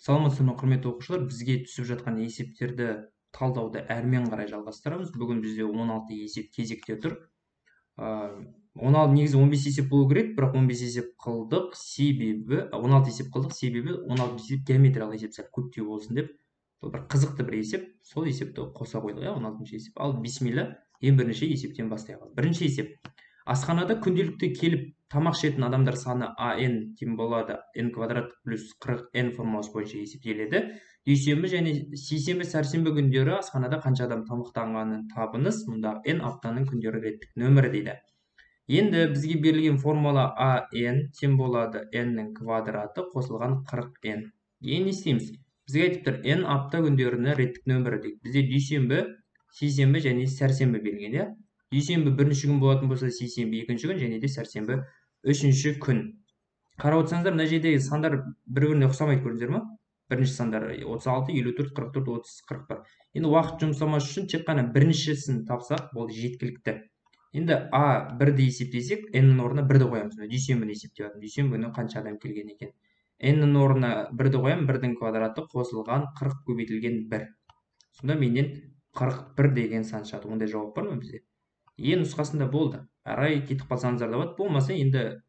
Саламатсыздар ма, құрметті оқушылар, бізге түсіп жатқан есептерді талдауды әрмен қарай жалғастырамыз. Бүгін бізде 16 есеп кезекте тұр. 16 негізі 15 есеп болу керек, бірақ 15 есеп қылдық, себебі 16 есеп қылдық, себебі 16 есеп геометриялық есеп сәл көптеу болсын деп. Бұл бір қызықты бір есеп, сол есепті қоса қойдық, 16 есеп. Ал бисмилла, ең бірінші есептен бастайық. Бірінші есеп. Асханада күнделікті келіп тамақ ішетін адамдар саны АН тең болады n квадрат плюс 40n формуласы бойынша есептеледі. Дүйсенбі және сейсенбі сәрсенбі күндері асханада қанша адам тамақтанғанын табыңыз. Мұнда n аптаның күндері реттік нөмірі дейді. Енді бізге берілген формула АН тең болады n-нің квадраты қосылған 40n. Енді не істейміз? Бізге айтып тұр n апта күндерінің реттік нөмірі дейді. Бізде дүйсенбі, сейсенбі және сәрсенбі берілген, иә? Дүйсенбі бірінші күн болатын болса, сейсенбі екінші күн және де сәрсенбі үшінші күн. Қарап отырсаңыздар, мына жердегі сандар бір-біріне ұқсамайды, көрдіңіздер ме? Бірінші сандар 36, 54, 44, 30, 40 бар. Енді уақыт жұмсамас үшін тек қана біріншісін тапсақ, болды жеткілікті. Енді А1-ді есептесек, n-нің орнына 1-ді қоямыз. Дүйсенбіні есептеп жатырмын. Дүйсенбі күні қанша адам келген екен? n-нің орнына 1-ді қоямын, 1-дің квадраты қосылған 40 көбейтілген 1. Сонда менен 41 деген сан шығады. Ондай жауап бар ма бізде? Ең нұсқасында болды. Арай кетіп қалсаңыздар да болады. Болмаса енді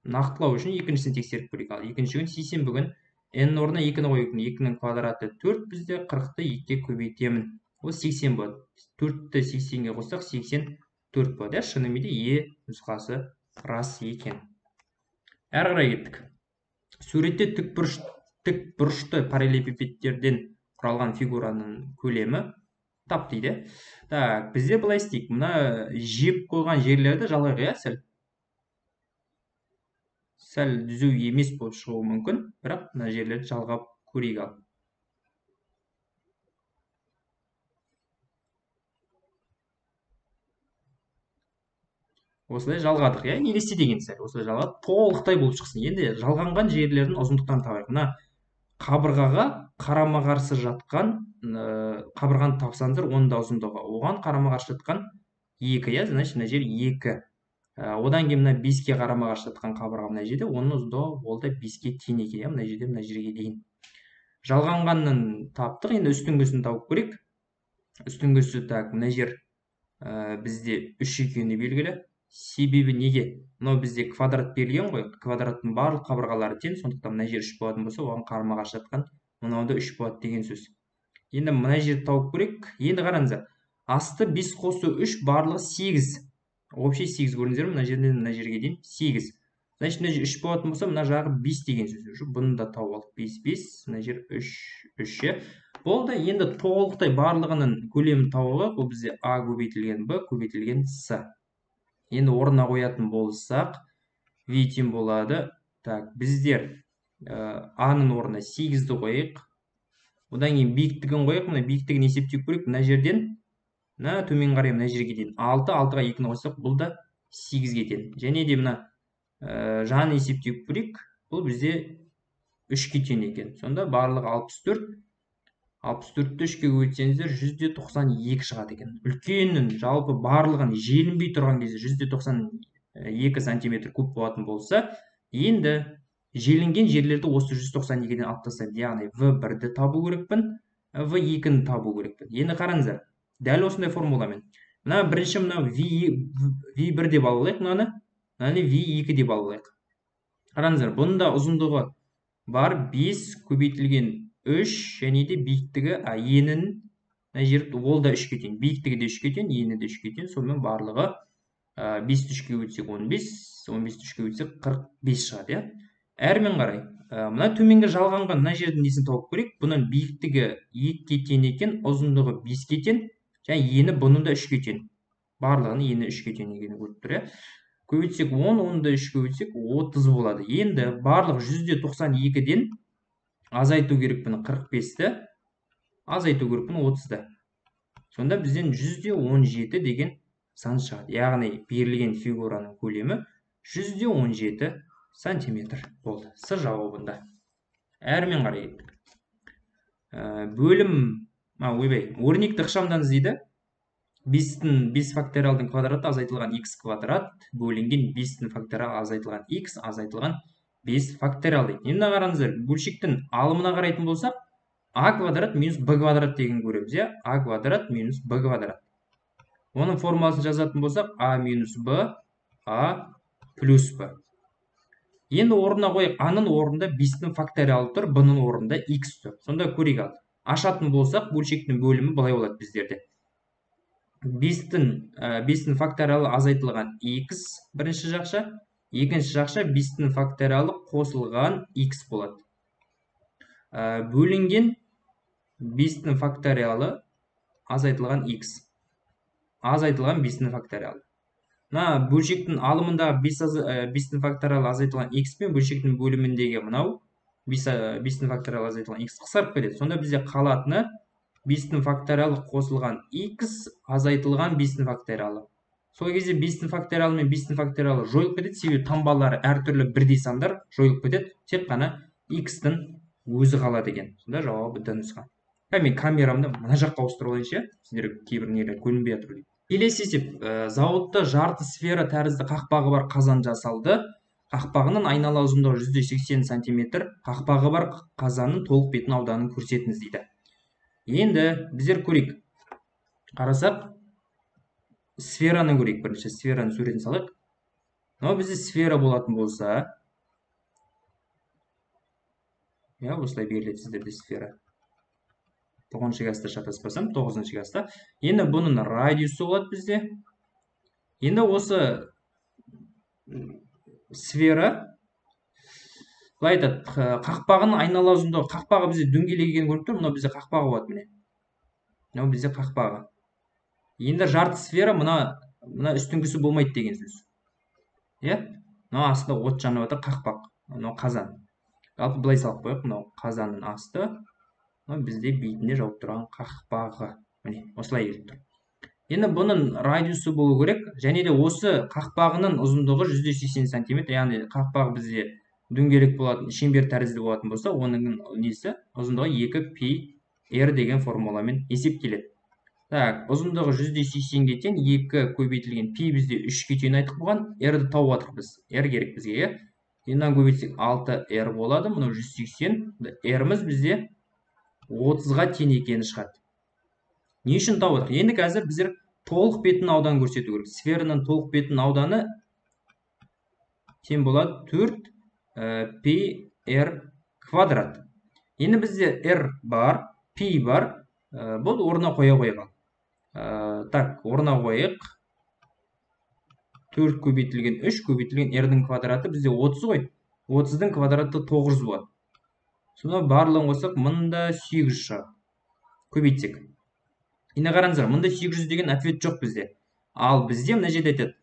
нақтылау үшін екіншісін тексеріп көрейік. Ал екінші күн сейсенбі күн n орнына 2-ні қояйық. 2-нің квадраты 4, бізде 40-ты 2-ге көбейтемін. Ол 80 болады. 4-ті 80-ге қоссақ 84 болады. Шынымен де нұсқасы рас екен. Әрі қарай кеттік. Суретте тікбұрышты параллелепипедтерден құралған фигураның көлемі тап дейді. Так, бізде былай істейік. Мына жеп қойған жерлерді жалғайық, иә, сәл түзу емес болып шығуы мүмкін, бірақ мына жерлерді жалғап көрейік ал. Осылай жалғадық, иә, елесте деген сәл. Осылай жалғадық, толықтай болып шықсын. Енді жалғанған жерлердің ұзындықтарын табайық. Мына қабырғаға қарама-қарсы жатқан қабырғаны тапсаңыздар, оның да ұзындығы. Оған қарама-қарсы жатқан 2, иә, значит, мына жер 2. Одан кейін мына 5-ке қарама-қарсы жатқан қабырға мына жерде, оның ұзындығы ол да 5-ке тең екен, иә, мына жерде мына жерге дейін. Жалғанғанын таптық, енді үстіңгісін тауып көрейік. Үстіңгісі, так, мына жер бізде 3 екені белгілі. Себебі неге? Мынау бізде квадрат берілген ғой. Квадраттың барлық қабырғалары тең, сондықтан мына жер 3 болатын болса, оған қарама-қарсы жатқан мынау да 3 болады деген сөз. Енді мына жерді тауып көрейік. Енді қараңыздар. Асты 5 қосу 3 барлығы 8. Общий 8 көрдіңіздер ме? Мына жерден мына жерге дейін 8. Значит, мына жер 3 болатын болса, мына жағы 5 деген сөз. Бұны да тауып алдық. 5, 5, мына жер 3, 3. Болды. Енді толықтай барлығының көлемін тауып, бұл бізде А көбейтілген Б көбейтілген С. Енді орнына қоятын болсақ, V тең болады. Так, біздер А-ның орнына 8-ді қойық. Одан кейін биіктігін қойық. Мына биіктігін есептеп көрейік. Мына жерден төмен қарай мына жерге дейін 6, 6-ға 2-ні қойсақ, бұл да 8-ге тең. Және де мына жағын есептеп көрейік. Бұл бізде 3-ке тең екен. Сонда барлығы 64. 64-ті 3-ке көбейтсеңіздер 192 шығады екен. Үлкеннің жалпы барлығын желінбей тұрған кезде 192 сантиметр куб болатын болса, енді желінген жерлерді осы 192-ден алып тастаймын. Яғни V1-ді табу керекпін, V2-ні табу керекпін. Енді қараңыздар, дәл осындай формуламен. Мына бірінші мына V1 деп алайық, мынаны V2 деп алайық. Қараңыздар, бұның да ұзындығы бар 5 көбейтілген 3 және де биіктігі енін ол да 3-ке тең. Биіктігі де 3-ке тең, ені де 3-ке тең. Сонымен барлығы 5 3-ке өтсек 15, 15 3-ке өтсек 45 шығады, иә. Әрмен қарай. Мына төменгі жалғанған мына жердің несін тауып көрейік. Бұның биіктігі 2-ке тең екен, ұзындығы 5-ке тең, және ені бұның да 3-ке тең. Барлығының ені 3-ке тең екені көріп тұр, иә. Көбейтсек 10, 10-ды 3-ке өтсек 30 болады. Енді барлық 192-ден азайту керекпін 45-ті, азайту керекпін 30-ды. Сонда бізден 117 деген сан шығады. Яғни берілген фигураның көлемі 117 сантиметр болды. С жауабында. Әрмен қарай кеттік. Өрнекті ықшамдан іздейді. 5 факториалдың квадраты азайтылған x квадрат бөлінген 5-тің факториалы азайтылған x азайтылған 5 факториал дейді. Енді қараңыздар, бөлшектің алымына қарайтын болсақ, а квадрат минус б квадрат деген көреміз, иә? А квадрат минус б квадрат. Оның формуласын жазатын болсақ, а минус б, а плюс б. Енді орнына қойып, а-ның орнында 5-тің факториалы тұр, б-ның орнында x тұр. Сонда көрейік ал. Ашатын болсақ, бөлшектің бөлімі былай болады біздерде. 5-тің факториалы азайтылған x бірінші жақша, екінші жақша 5-тің факториалы қосылған x болады. Бөлінген 5-тің факториалы азайтылған x. Азайтылған 5-тің факториалы. Бөлшектің алымындағы 5-тің факториалы азайтылған x пен бөлшектің бөліміндегі мынау 5-тің факториалы азайтылған x қысқарып кетеді. Сонда бізде қалатыны 5-тің факториалы қосылған x азайтылған 5-тің факториалы. Сол кезде 5-тің факториалы мен 5-тің факториалы жойылып кетеді, себебі таңбалары әртүрлі бірдей сандар жойылып кетеді. Тек қана x-тің өзі қалады екен. Сонда жауабы Д нұсқа. Мен камерамды мына жаққа ауыстырып алайыншы, сіздер кейбір нелер көрінбей жатыр дейді. Келесі есеп, зауытта жарты сфера тәрізді қақпағы бар қазан жасалды. Қақпағының айнала ұзындығы 180 см, қақпағы бар қазанның толық бетін ауданын көрсетіңіз дейді. Енді біздер көрейік. Қарасақ, сфераны көрейік бірінші. Сфераны суретін салайық. Мынау бізде сфера болатын болса, осылай беріледі сіздерде сфера. 9-шы класста шатаспасам, 9-шы класста. Енді бұның радиусы болады бізде. Енді осы сфера, былай айтады, қақпағының айнала ұзындығы, қақпағы бізде дөңгелек екенін көріп тұр, мынау бізде қақпағы болады міне. Мынау бізде қақпағы. Енді жарты сфера мына үстіңгісі болмайды деген сөз. Мынау астында от жанып жатыр, қақпақ. Мынау қазан. Жалпы былай салып қояйық, мынау қазанның асты. Бізде бетінде жауып тұрған қақпағы. Міне, осылай келіп тұр. Енді бұның радиусы болу керек, және де осы қақпағының ұзындығы 180 см, яғни қақпағы бізде дөңгелек болатын, шеңбер тәрізді болатын болса, оның несі ұзындығы 2πr деген формуламен есептеледі. Так, ұзындығы 180-ге тең 2 көбейтілген π бізде 3-ге тең айтық болған, r-ді тауып жатырмыз біз. R керек бізге, енді көбейтсек 6r болады, мұны 180, r-міз бізде 30-ға тең екені шығады. Не үшін тауып отырық? Енді қазір біздер толық бетін ауданын көрсету керек. Сфераның толық бетін ауданы тең болады 4πr квадрат. Енді бізде r бар, π бар, бұл орнына қоя қойған. Так, орнына қойық. 4 көбейтілген 3 көбейтілген r-дің квадраты бізде 30 ғой. 30-дің квадраты 9 болады. Сонда барлығын қосақ, мұнда 800 шығады. Көбейтсек. Енді қараңыздар, мұнда 800 деген ответ жоқ бізде. Ал бізде мына жерде айтады,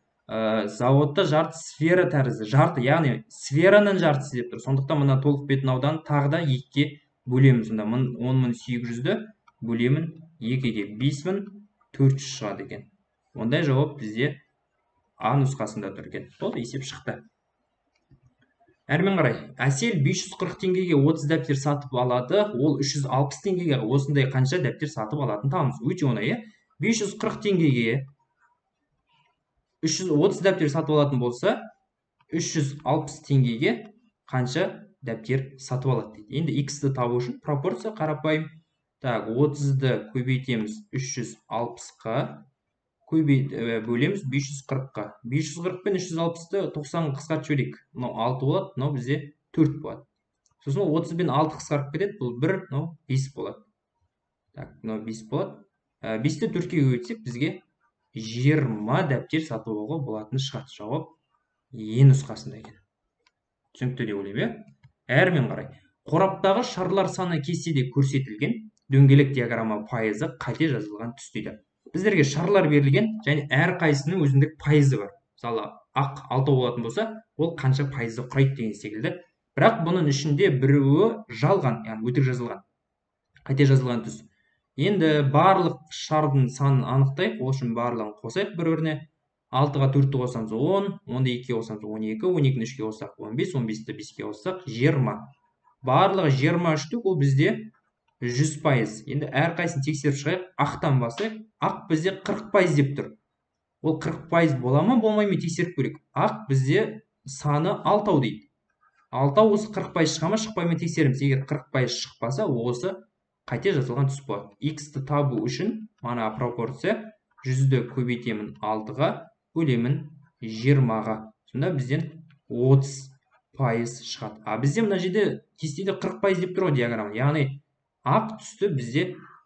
зауытта жарты сфера тәрізді. Жарты, яғни сфераның жартысы деп тұр. Сондықтан мына толық бетін ауданы тағы да 2-ге бөлемін. Сонда 10800-ді бөлемін 2-ге 5400 шығады екен. Ондай жауап бізде А нұсқасында тұр екен. Бұл есеп шықты. Әрмен қарай, Әсел 540 теңгеге 30 дәптер сатып алады, ол 360 теңгеге осындай қанша дәптер сатып алатын табыңыз. Өте оңай, 540 теңгеге 330 дәптер сатып алатын болса, 360 теңгеге қанша дәптер сатып алады дейді. Енді x-ті табу үшін пропорция қарапайым. Так, 30-ды көбейтеміз 360-қа. Бөлеміз 540-қа. 540 пен 360-ты 90-ға қысқартып жіберейік. Мынау 6 болады, мынау бізде 4 болады. Сосын 30 пен 6 қысқарып кетеді, бұл 1, мынау 5 болады. Так, мынау 5 болады. 5-ті 4-ке көбейтсек, бізге 20 дәптер сатып алуға болатын шығады. Жауап Е нұсқасында екен. Түсінікті деп ойлаймын, әрмен қарай. Қораптағы шарлар саны кестеде көрсетілген, дөңгелек диаграмма пайызы қате жазылған түстейді. Біздерге шарлар берілген, және әр қайсының өзіндік пайызы бар. Мысалы, ақ 6 болатын болса, ол қанша пайызды құрайды деген секілді. Бірақ бұның ішінде біреуі жалған, яғни өтірік жазылған. Қате жазылған түс. Енді барлық шардың санын анықтайық, ол үшін барлығын қосайық бір-біріне. 6-ға 4-ті қосамыз 10, 10-ды 2-ге қосамыз 12, 12-ні 3-ге қоссақ 15, 15-ті 5-ге қоссақ 20. Барлығы 23-тік, ол бізде 100%. Енді әр қайсын тексеріп шығайық, ақтан басайық. Ақ бізде 40% деп тұр. Ол 40% бола ма, болмай ма тексеріп көрейік. Ақ бізде саны 6 дейді. алтау осы 40% шыға ма шықпай ма тексереміз. Егер 40% шықпаса, осы қате жазылған түс болады. X-ті табу үшін мана пропорция 100-ді көбейтемін 6-ға, бөлемін 20-ға. Сонда бізден 30% шығады. А бізде мына жерде кестеде 40% деп тұр ғой диаграмма. Яғни ақ түсті бізде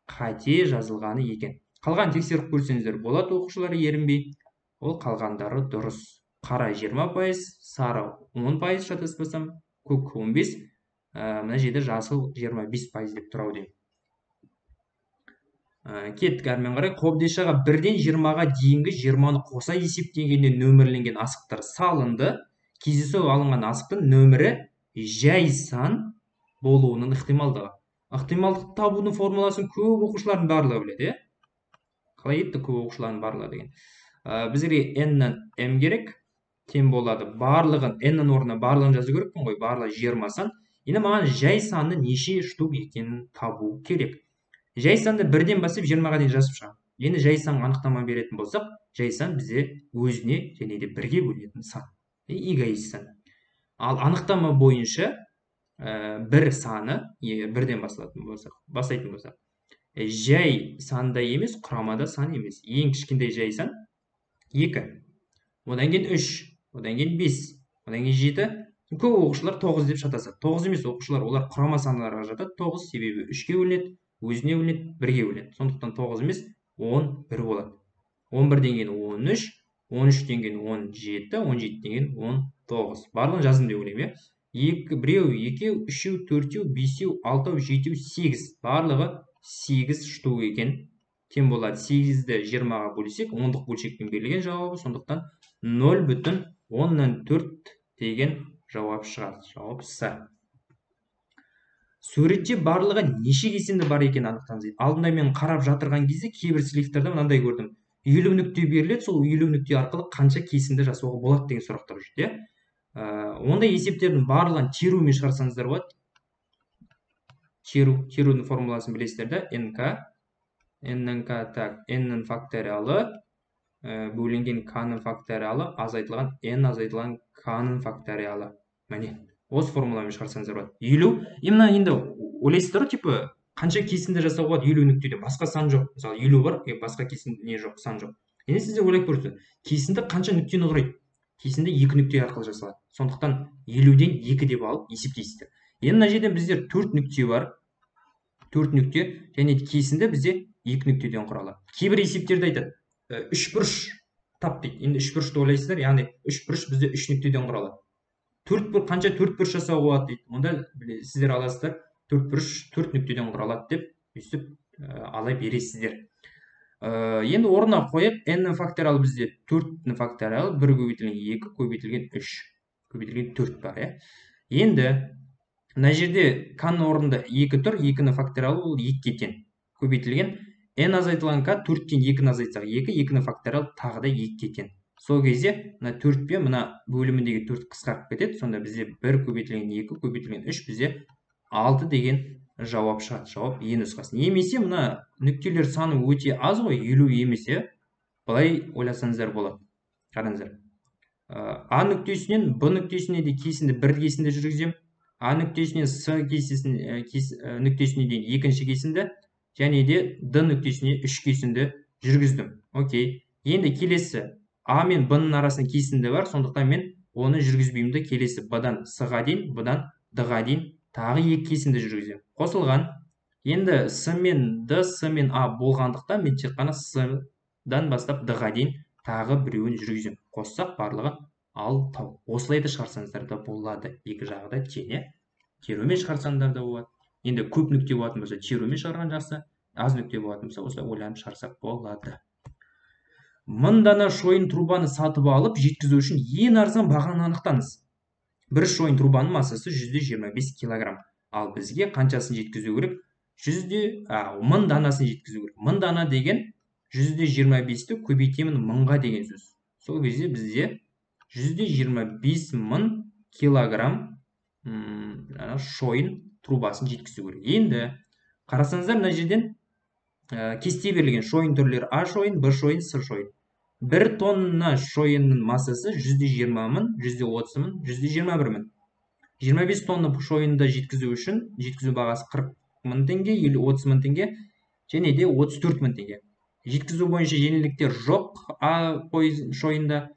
қате жазылғаны екен. Қалған тексеріп көрсеңіздер болады, оқушылар ерінбей. Ол қалғандары дұрыс. Қара 20%, сары 10% шатаспасам, көк 15, мына жерде жасыл 25% деп тұр ау деймін. Кеттік әрмен қарай. Қобдишаға 1-ден 20-ға дейінгі 20-ны қоса есептегенде нөмірленген асықтар салынды. Кездейсоқ алынған асықтың нөмірі жай сан болуының ықтималдығы. Ықтималдық табудың формуласын көп оқушылардың барлығы біледі, қалай етті көп оқушылардың барлығы деген. Бізге n-нан m керек, тең болады. Барлығын n-нің орнына барлығын жазу керекпін ғой, барлығы 20 сан. Енді маған жай санды неше штук екенін табу керек. Жай санды 1-ден басып 20-ға дейін жазып шығамын. Енді жай санға анықтама беретін болсақ, жай сан бізде өзіне және де 1-ге бөлінетін сан. Эгоист сан. Ал анықтама бойынша бір саны 1-ден бастайтын болсақ, жай санда емес, құрамада сан емес. Ең кішкентай жай сан 2, одан кейін 3, одан кейін 5, одан кейін 7. Көп оқушылар 9 деп шатасады. 9 емес оқушылар, олар құрама санларға жатады. 9 себебі 3-ге бөлінеді, өзіне бөлінеді, 1-ге бөлінеді. Сондықтан 9 емес, 11 болады. 11-ден кейін 13, 13-ден кейін 17, 17-ден кейін 19. Барлығын жаздым деп ойлаймын, біреу, екеу, үшеу, төртеу, бесеу, алтау, жетеу, 8. Барлығы 8 штук екен. Тең болады 8-ді 20-ға бөлсек, 10-дық бөлшекпен берілген жауабы, сондықтан 0,14 деген жауап шығады. Жауап С. Суретте барлығы неше кесінді бар екен анықтаңыз. Алдында мен қарап жатырған кезде кейбір слайдтарда мынандай көрдім. Үйлі нүкте беріледі, сол үйлі нүкте арқылы қанша кесінді жасауға болады деген сұрақтар жүрді. Ондай есептердің барлығын терумен шығарсаңыздар болады. Терудің формуласын білесіздер да, n-ның факториалы бөлінген k-ның факториалы азайтылған n азайтылған k-ның факториалы. Мәне, осы формуламен шығарсаңыздар болады. Елу, именно енді ойлайсыздар, типі қанша кесінді жасауға болады елу нүктеде, басқа сан жоқ. Мысалы, елу бар, басқа кесінді не жоқ, сан жоқ. Енді сізде ойлап көрсіз, кесінді қанша нүктені құрайды? Кесінді 2 нүкте арқылы жасалады. Сондықтан 50-ден 2 деп алып есептейсіздер. Енді мына жерден біздер 4 нүкте бар. 4 нүкте және кесінді бізде 2 нүктеден құралады. Кейбір есептерді айтады. 3 бұрыш тап дейді. Енді 3 бұрышты ойлайсыздар, яғни 3 бұрыш бізде 3 нүктеден құралады. Қанша 4 бұрыш жасауға болады дейді. Онда сіздер аласыздар 4 бұрыш 4 нүктеден құралады деп өйстіп ала бересіздер. Енді орнына қойып, n-ның факториалы бізде 4-ның факториалы 1 көбейтілген 2 көбейтілген 3 көбейтілген 4 бар. Енді мына жерде k-ның орнында 2 тұр, 2-ның факториалы ол 2-ге тең. Көбейтілген n азайтылған k 4-тен 2-ні азайтсақ 2, 2-ның факториалы тағы да 2-ге тең. Сол кезде мына 4 пен мына бөліміндегі 4 қысқарып кетеді. Сонда бізде 1 көбейтілген 2 көбейтілген 3 бізде 6 деген жауап шығады. Жауап Е нұсқасы. Немесе мына нүктелер саны өте аз ғой, 50 емес. Былай ойласаңыздар болады. Қараңыздар. А нүктесінен Б нүктесіне де кесінді 1 кесінді жүргізем. А нүктесінен С нүктесіне дейін екінші кесінді, және де Д нүктесіне 3 кесінді жүргіздім. Окей. Енді келесі А мен Б-ның арасында кесінді бар, сондықтан мен оны жүргізбеймді. Келесі Б-дан С-ға дейін, Б-дан Д-ға дейін тағы 2 кесінді жүргізем. Қосылған. Енді С мен Д, С мен А болғандықтан мен тек қана С-дан бастап Д-ға дейін тағы біреуін жүргізем. Қоссақ барлығы 6. Осылай да шығарсаңыздар да болады. Екі жағы да тең. Терумен шығарсаңдар да болады. Енді көп нүкте болатын болса, терумен шығарған жақсы. Аз нүкте болатын болса, осылай ойланып шығарсақ болады. 1000 дана шойын трубаны сатып алып, жеткізу үшін ең арзан бағаны анықтаңыз. Бір шойын трубаның массасы 125 килограмм. Ал бізге қаншасын жеткізу керек? 1000 данасын жеткізу керек. 1000 дана деген 125-ті көбейтемін 1000-ға деген сөз. Сол кезде бізде 125.000 килограмм шойын трубасын жеткізу керек. Енді қарасаңыздар, мына жерден кесте берілген шойын түрлері А шойын, Б шойын, С шойын. 1 тонна шойынның массасы 120.000, 130.000, 121.000. 25 тонна шойынды жеткізу үшін жеткізу бағасы 40 мың теңге или 30 мың теңге және де 34 мың теңге. Жеткізу бойынша жеңілдіктер жоқ. Шойында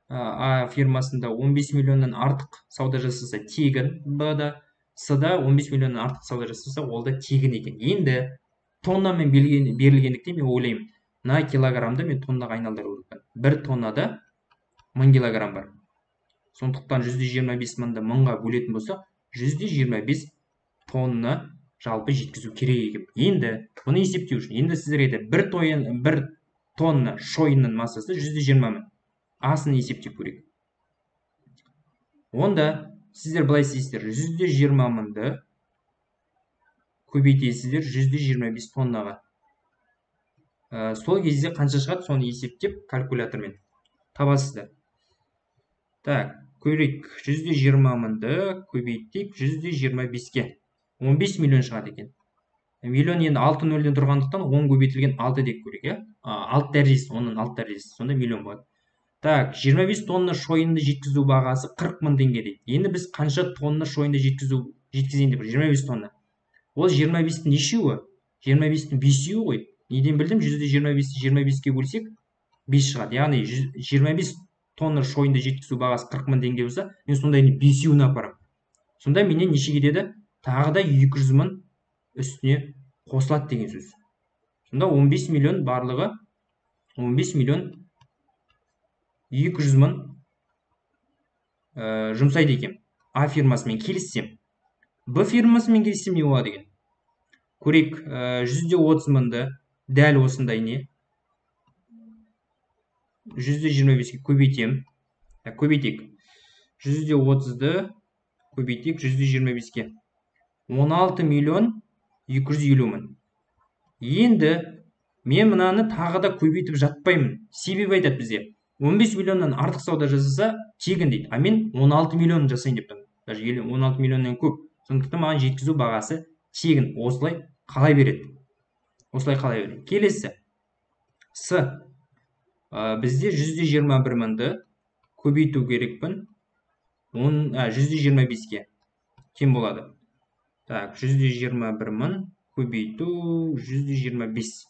А фирмасында 15 миллионнан артық сауда жасаса тегін, Б-да, С-да 15 миллионнан артық сауда жасаса ол да тегін екен. Енді тоннамен берілгендіктен мен ойлаймын, мына килограммды мен тоннаға айналдыру керекпін. Бір тоннада 1000 килограмм бар. Сондықтан 125 мыңды 1000-ға бөлетін болсақ, 125 тонна жалпы жеткізу керек екен. Енді бұны есептеу үшін, енді сіздерге бір тонна шойынның массасы 120 мың. Асын есептеп көрейік. Онда сіздер былай істейсіздер, 120 мыңды көбейтесіздер 125 тоннаға. Сол кезде қанша шығады, соны есептеп калькулятормен табасыздар. Так, көрейік, 120 мыңды көбейтейік 125-ке. 15 миллион шығады екен. Миллион енді 6 нөлден тұрғандықтан 10 көбейтілген 6 деп көрейік. 6 дәрежесі, оның 6 дәрежесі, сонда миллион болады. Так, 25 тонна шойынды жеткізу бағасы 40 мың теңге дейді. Енді біз қанша тонна шойынды жеткізейін деп 25 тонна. Ол 25-тің нешеуі? 25-тің 5-еуі ғой. Неден білдім? 125-ті 25-ке бөлсек 5 шығады. Яғни 25 тонна шойынды жеткізу бағасы 40 мың теңге болса, мен сонда 5-еуін апарам. Сонда менен неше кетеді? Тағы да 200 мың үстіне қосылады деген сөз. Сонда 15 миллион барлығы 15 миллион 200 мың жұмсайды екен. А фирмасымен келіссем. Б фирмасымен келіссем не болады екен? Көрейік, 130 мыңды дәл осындай не? 125-ке көбейтем. Көбейтейік. 130-ды көбейтейік 125-ке. 16 миллион 250 мың. Енді мен мынаны тағы да көбейтіп жатпаймын. Себебі айтады бізге. 15 миллионнан артық сауда жасаса тегін дейді. А мен 16 миллион жасайын деп тұрмын. Даже 16 миллионнан көп. Сондықтан маған жеткізу бағасы тегін. Осылай қалай береді? Осылай қалай береді? Келесі. С. Бізде 121 мыңды көбейту керекпін. 125-ке. Кем болады? Так, 121 мың көбейту 125.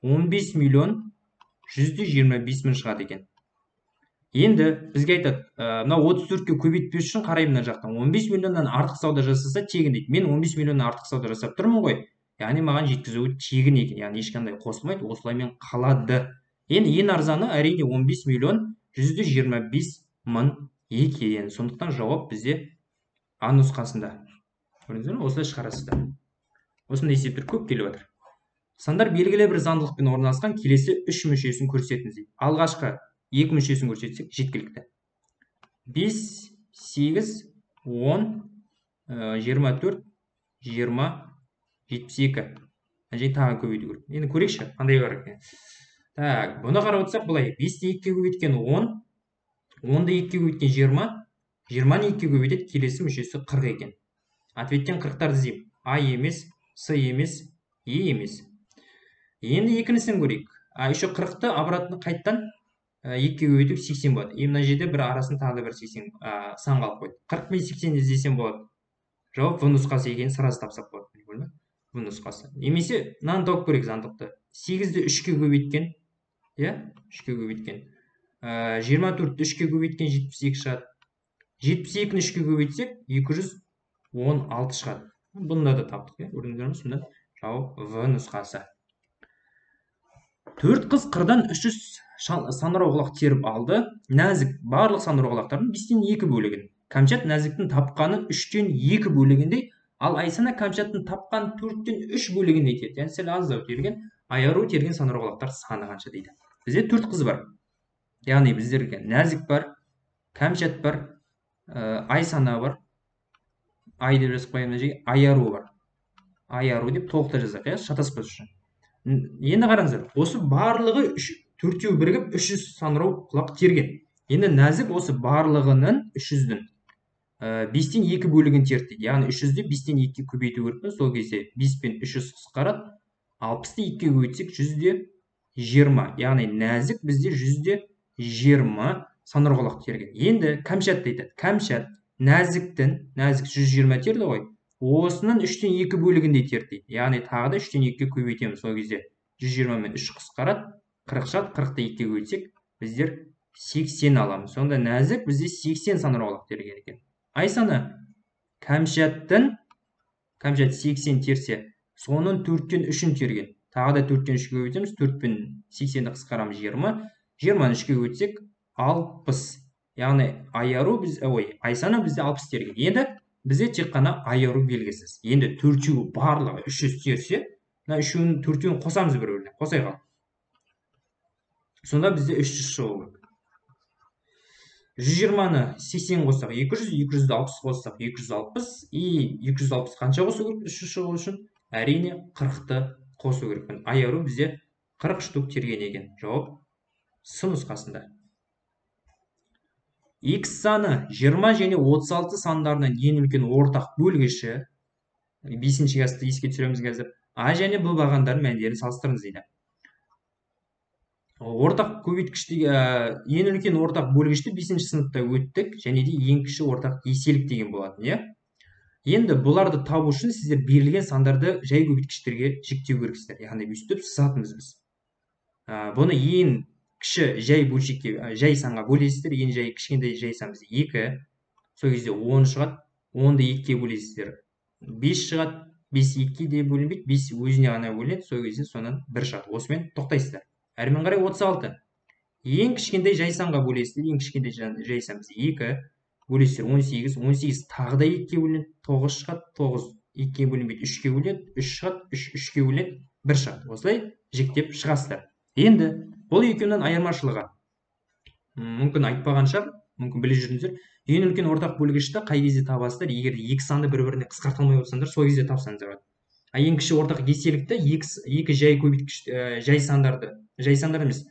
15 миллион 125 мың шығады екен. Енді бізге айтады, мына 34-ке көбейтпес үшін қараймын мына жақтан. 15 миллионнан артық сауда жасаса тегін дейді. Мен 15 миллионнан артық сауда жасап тұрмын ғой. Яғни маған жеткізуі тегін екен. Яғни ешқандай қосылмайды, осылаймен қалады. Енді ең арзаны әрине 15 миллион 125 мың екен. Сондықтан жауап бізде А нұсқасында. Көрдіңіздер ме? Осылай шығарасыздар. Осындай есептер көп келіп жатыр. Сандар белгілі бір заңдылықпен орналасқан келесі 3 мүшесін көрсетіңіз дейді. Алғашқы 2 мүшесін көрсетсек жеткілікті. 5, 8, 10, 24, 20, 72. Және тағы көбейту керек. Енді көрейікші, қандай бар екен. Так, бұны қарап отырсақ былай. 5-ті 2-ге көбейткен 10, 10-ды 2-ге көбейткен 20, 20-ны 2-ге көбейтеді, келесі мүшесі 40 екен. Ответтен 40-тарды іздеймін. А емес, С емес, Е емес. Енді екіншісін көрейік. Еще 40-ты обратно қайттан 2-ге көбейтіп 80 болады. Мына жерде бір арасын тағы да бір 80 сан қалып қойды. 40 пен 80-ді іздесем болады. Жауап В нұсқасы екенін сразу тапсақ болады. В нұсқасы. Немесе мынаны тауып көрейік заңдылықты. 8-ді 3-ге көбейткен, 3-ге көбейткен. 24-ді 3-ге көбейткен 72 шығады. 72-ні 3-ге көбейтсек 216 шығады. Бұнда да таптық. Көрдіңіздер ме? Сонда жауап В нұсқасы. 4 қыз қырдан 300 санырауқұлақ теріп алды. Нәзік барлық санырауқұлақтардың 5-тен 2 бөлігін. Кәмшат нәзіктің тапқаны 3-тен 2 бөлігіндей, ал Айсана Кәмшаттың тапқан 4-тен 3 бөлігіндей терді. Яғни сәл аздау терген, айару терген санырауқұлақтар саны қанша дейді. Бізде 4 қыз бар. Яғни біздерге нәзік бар, Кәмшат бар, Айсана бар, ай деп жазып қоямын жерге, айару бар. Айару деп толықта жазайық, шатаспас үшін. Енді қараңыздар, осы барлығы 4-еу бірігіп 300 санырауқұлақ терген. Енді нәзік осы барлығының 300-дің 5-тен 2 бөлігін терді. Яғни 300-ді 5-тен 2 көбейту керек. Сол кезде 5 пен 300 қысқарады. 60-ды 2-ге көбейтсек 100-20. Яғни нәзік бізде 100-20 санырауқұлақ терген. Енді Кәмшат айтады. Кәмшат нәзік 120 терді ғой. Осының 3-тен 2 бөлігінде терді. Яғни тағы да 3-тен 2 көбейтеміз. Сол кезде 120 мен 3 қысқарады. 40 шығады. 40-ты 2-ге бөлсек, біздер 80 аламыз. Сонда нәзік бізде 80 санаулық терген екен. Ай саны кәмшат 80 терсе, соның 4-тен 3-ін терген. Тағы да 4-тен 3-ге көбейтеміз. 4 пен 80-ді қысқарамыз 20. 20-ны 3-ге көбейтсек 60. Яғни ай саны бізде 60 терген. Енді бізде тек қана айыру белгісіз. Енді 4-еуі барлығы 300 терсе, мына 4-еуін қосамыз бір-біріне. Қосайық ал. Сонда бізде 300 шығу керек. 120-ны 80 қоссақ 200, 260 қоссақ 260, и 260 қанша қосу керек 300 шығу үшін? Әрине 40-ты қосу керекпін. Айыру бізде 40 штук терген екен. Жауап С нұсқасында. X саны 20 және 36 сандарының ең үлкен ортақ бөлгіші, 5-ші класты еске түсіреміз қазір. А және Б бағандардың мәндерін салыстырыңыз дейді. Ортақ көбейткішті, ең үлкен ортақ бөлгішті 5-ші сыныпта өттік, және де ең кіші ортақ еселік деген болатын, иә? Енді бұларды табу үшін сіздер берілген сандарды жай көбейткіштерге жіктеу керексіздер. Яғни бүйтіп сызатынбыз біз. Бұны ең кіші жай бөлшекке, жай санға бөлесіздер, ең жай кішкентай жай сан бізде 2. Сол кезде 10 шығады. 10-ды 2-ге бөлесіздер. 5 шығады. 5 2-ге де бөлінбейді, 5 өзіне ғана бөлінеді. Сол кезде сонан 1 шығады. Осымен тоқтайсыздар. Әрмен қарай 36. Ең кішкентай жай санға бөлесіздер. Ең кішкентай жай сан бізде 2. Бөлесіздер 18. 18 тағы да 2-ге бөлінеді. 9 шығады. 9 2-ге бөлінбейді, 3-ге бөлінеді. 3 шығады. 3 3-ге бөлінеді. 1 шығады. Осылай жіктеп шығасыздар. Енді бұл екеуінің айырмашылығы. Мүмкін айтпаған шығар, мүмкін біле жүрдіңіздер. Ең үлкен ортақ бөлгішті қай кезде табасыздар? Егер екі санды бір-біріне қысқарта алмай отырсаңдар, сол кезде тапсаңыздар болады. Ең кіші ортақ еселікті екі жай көбейткіш, жай сандар емес,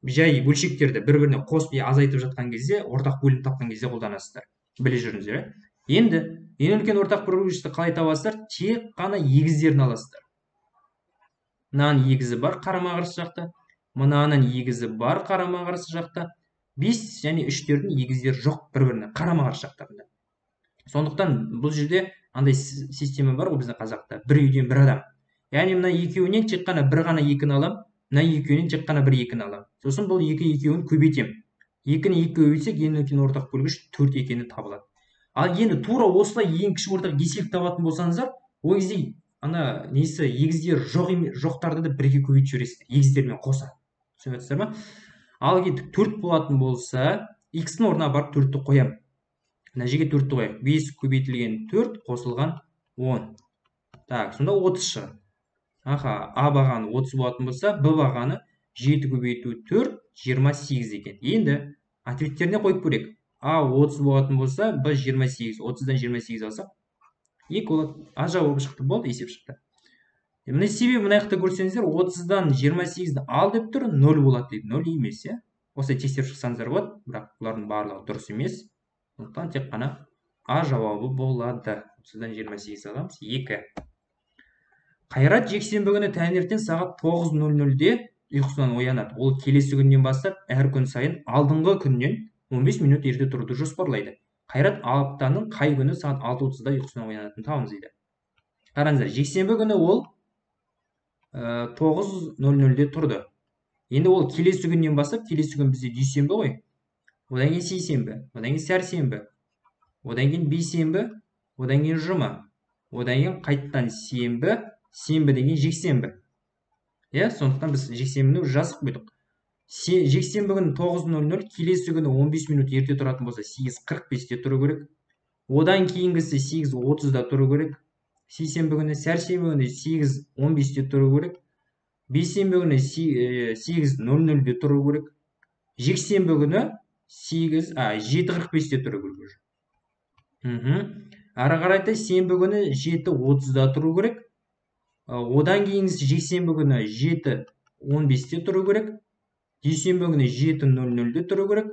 жай бөлшектерді бір-біріне қосып азайтып жатқан кезде, ортақ бөлім тапқан кезде қолданасыздар. Біле жүрдіңіздер. Енді ең үлкен ортақ бөлгішті қалай табасыздар? Тек қана егіздерін аласыздар. Мынаның егізі бар қарама-қарсы жақта, мынаның егізі бар қарама-қарсы жақта. 5 және 3-тердің егіздері жоқ бір-біріне қарама-қарсы жақтарында. Сондықтан бұл жерде андай система бар ғой біздің қазақта. Бір үйден бір адам. Яғни мына екеуінен тек қана бір ғана 2-ні алам, мына екеуінен тек қана бір 2-ні алам. Сосын бұл екеуін көбейтем. 2-ні 2-ге көбейтсек, ең үлкен ортақ бөлгіш 4 екені табылады. Ал енді тура осылай ең кіші ортақ еселік табатын болсаңыздар, ол кезде ана несі егіздер жоқтарды да бірге көбейтіп жібересіздер, егіздермен қоса. Түсініп жатсыздар ма? Ал енді 4 болатын болса, x-ның орнына барып 4-ті қоям. Мына жерге 4-ті қояйық. 5 көбейтілген 4 қосылған 10. Так, сонда 30 шығады. А бағаны 30 болатын болса, Б бағаны 7 көбейту 4, 28 екен. Енді ответтеріне қойып көрейік. А 30 болатын болса, Б 28. 30-дан 28 алсақ, 2 болады. А жауабы шықты, болды, есеп шықты. Мына себебі мына жақта көрсеңіздер, 30-дан 28-ді ал деп тұр, 0 болады дейді. 0 емес, иә. Осылай тексеріп шықсаңыздар болады, бірақ бұлардың барлығы дұрыс емес. Сондықтан тек қана А жауабы болады. 30-дан 28 аламыз, 2. Қайрат жексенбі күні таңертең сағат 9:00-де ұйқысынан оянады. Ол келесі күннен бастап әр күн сайын алдыңғы күннен 15 минут ерте тұруды жоспарлайды. Қайрат аптаның қай күні сағат 6:30-да ұйқысынан оянатынын табыңыз дейді. Қараңыздар, жексенбі күні ол 9:00-де тұрды. Енді ол келесі күннен бастап, келесі күн бізде дүйсенбі ғой. Одан кейін сейсенбі, одан кейін сәрсенбі, одан кейін бейсенбі, одан кейін жұма, одан кейін қайттан сенбі, сенбіден кейін жексенбі. Иә, сондықтан біз жексенбіні жазып қойдық. Жексенбі күні 9:00, келесі күні 15 минут ерте тұратын болса 8:45-те тұру керек. Одан кейінгісі 8:30-да тұру керек. Сейсенбі күні, сәрсенбі күні 8:15-те тұру керек. Бейсенбі күні 8:00-де тұру керек. Жексенбі күні 7:45-те тұру керек. Ары қарайта сенбі күні 7:30-да тұру керек. Одан кейінгісі жексенбі күні 7:15-те тұру керек. Дүйсенбі күні 7:00-де тұру керек.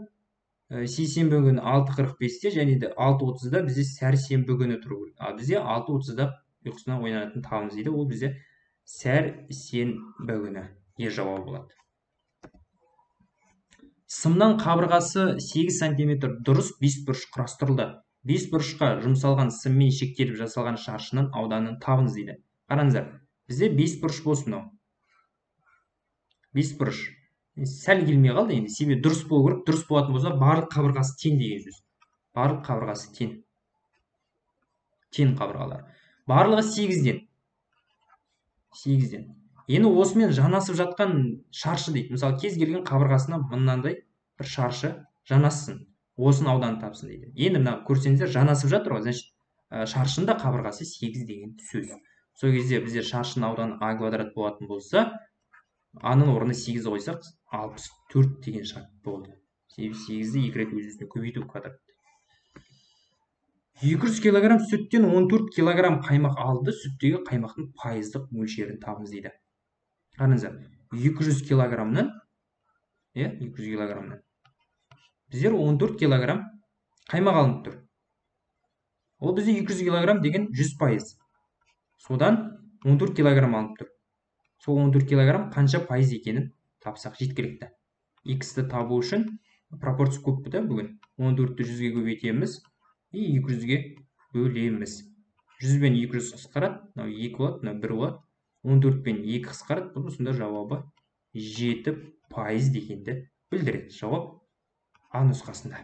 Сейсенбі күні 6:45-те және де 6:30-да бізде сәрсенбі күні тұру керек. Ал бізде 6:30-да ұйқысынан оянатын табымыз дейді. Ол бізде сәрсенбі күні. Е жауабы болады. Сымнан қабырғасы 8 сантиметр дұрыс бесбұрыш құрастырылды. Бесбұрышқа жұмсалған сыммен шектеліп жасалған шаршының ауданын табыңыз дейді. Қараңыздар, бізде бесбұрыш болсын мынау. Бесбұрыш. Сәл келмей қалды енді. Себебі дұрыс болу керек. Дұрыс болатын болса, барлық қабырғасы тең деген сөз. Барлық қабырғасы тең. Тең қабырғалар. Барлығы 8-ден. 8-ден. Енді осымен жанасып жатқан шаршы дейді. Мысалы, кез келген қабырғасына мынандай бір шаршы жанассын. Осының ауданы тапсын дейді. Енді мына көрсеңіздер жанасып жатыр ғой. Значит, шаршында қабырғасы 8 деген сөз. Сол кезде біздер шаршының ауданы а квадрат болатын болса, аның орнына 8 қойсақ, 64 деген шарт болды. 8-ді 2 рет өз-өзіне көбейту квадрат. 200 килограмм сүттен 14 килограмм қаймақ алды. Сүттегі қаймақтың пайыздық мөлшерін табыңыз дейді. Қараңыздар, 200 килограммнан, 200 килограммнан біздер 14 килограмм қаймақ алынып тұр. Ол бізде 200 килограмм деген 100%. Содан 14 килограмм алынып тұр. Сол 14 килограмм қанша пайыз екенін тапсақ жеткілікті. X-ті табу үшін пропорция көп бұда бүгін. 14-ті 100-ге көбейтеміз и 200-ге бөлеміз. 100 бен 200 қысқарады, 2 болады, 1 болады. 14 бен 2 қысқарады, бұл сонда жауабы 7% дегенді білдіреді. Жауап А нұсқасында.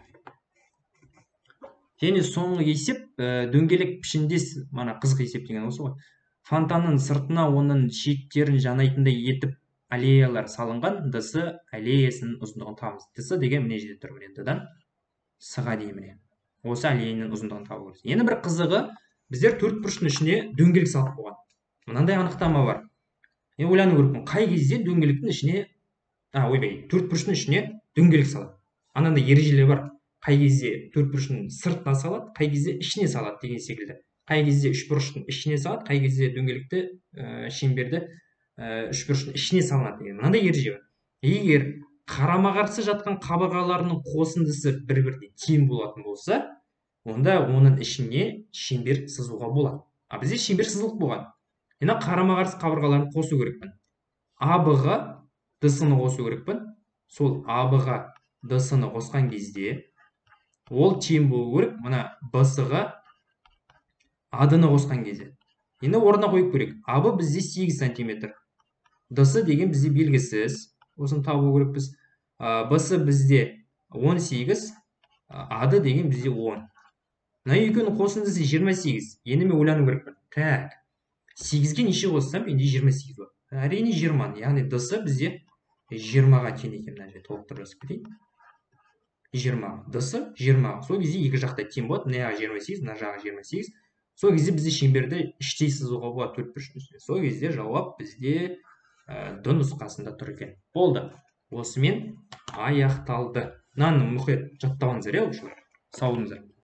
Және соңғы есеп дөңгелек пішіндес, мана қызық есеп деген осы ғой. Фонтанның сыртына оның шеттерін жанайтындай етіп аллеялар салынған. Д-сы аллеясының ұзындығын табыңыз. Д-сы деген міне жерде тұр, міне Д-дан С-ға дейін міне. Осы аллеяның ұзындығын табу керек. Енді бір қызығы, біздер төрт бұрыштың ішіне дөңгелек салып қойған. Мынандай анықтама бар. Мен ойлану керекпін, қай кезде дөңгелектің ішіне, төрт бұрыштың ішіне дөңгелек салады. Анандай ережелер бар. Қай кезде төрт бұрыштың сыртына салады, қай кезде ішіне салады деген секілді. Қай кезде үш бұрыштың ішіне салады, қай кезде дөңгелекті шеңберді үш бұрыштың ішіне салынады деген. Мынандай ереже бар. Егер қарама-қарсы жатқан қабырғаларының қосындысы бір-біріне тең болатын болса, онда оның ішіне шеңбер сызуға болады. А бізде шеңбер сызылып болған. Енді қарама-қарсы қабырғаларын қосу керекпін. АБ-ға ДС-ны қосу керекпін. Сол АБ-ға ДС-ны қосқан кезде ол тең болу керек. Мына БС-ға АД-ны қосқан кезде. Енді орнына қойып керек. АБ бізде 8 сантиметр. ДС деген бізде белгісіз. Осыны табу керекпіз. БС бізде 18, АД деген бізде 10. Мына екеуінің қосындысы 28. Енді мен ойлану керекпін. Так, 8-ге неше қоссам, енді 28 болады. Әрине 20. Яғни ДС бізде 20-ға тең екен. Мына жерде толықтырып жазып кетейін. 20. ДС 20. Сол кезде екі жақта тең болады. Мына жағы 28, мына жағы 28. Сол кезде бізде шеңберді іштей сызуға болады төрт бұрыштың үстіне. Сол кезде жауап бізде Д нұсқасында тұр екен. Болды. Осымен аяқталды. Мынаны мұқият жаттап алыңыздар, сау болыңыздар.